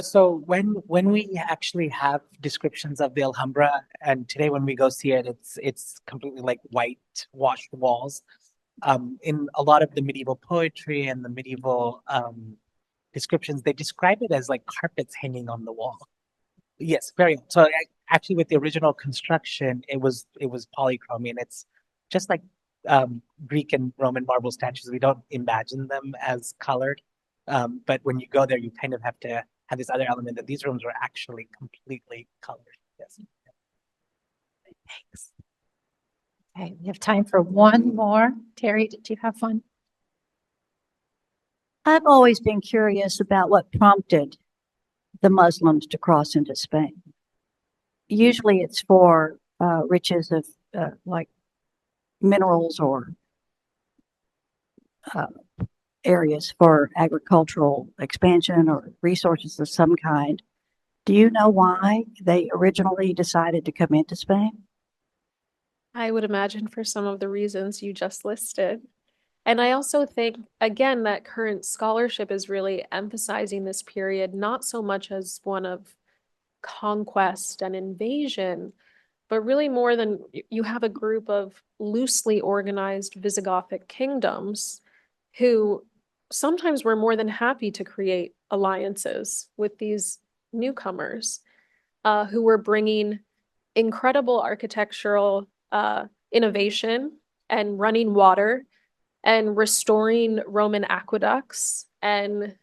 So when we actually have descriptions of the Alhambra, and today when we go see it, it's completely like white washed walls. In a lot of the medieval poetry and the medieval descriptions, they describe it as like carpets hanging on the wall. Yes, very. So actually, with the original construction, it was polychrome, and it's just like Greek and Roman marble statues. We don't imagine them as colored, but when you go there, you kind of have to have this other element that these rooms were actually completely colored. Yes. Thanks. Okay, we have time for one more. Terry, did you have one? I've always been curious about what prompted the Muslims to cross into Spain. Usually it's for riches of like minerals or areas for agricultural expansion or resources of some kind. Do you know why they originally decided to come into Spain? I would imagine for some of the reasons you just listed. And I also think, again, that current scholarship is really emphasizing this period, not so much as one of conquest and invasion, but really more than you have a group of loosely organized Visigothic kingdoms who sometimes were more than happy to create alliances with these newcomers who were bringing incredible architectural innovation and running water and restoring Roman aqueducts and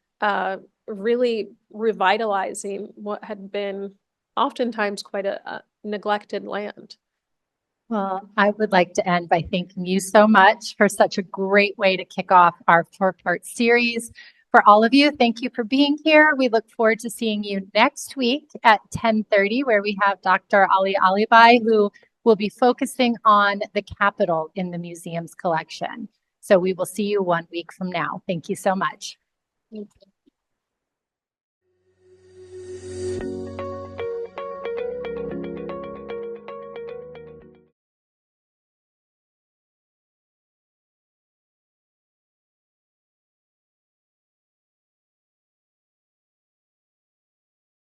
really revitalizing what had been oftentimes quite a neglected land. Well, I would like to end by thanking you so much for such a great way to kick off our 4-part series. For all of you, thank you for being here. We look forward to seeing you next week at 10:30, where we have Dr. Asgar Alibhai, who will be focusing on the capital in the museum's collection. So we will see you 1 week from now. Thank you so much. Thank you.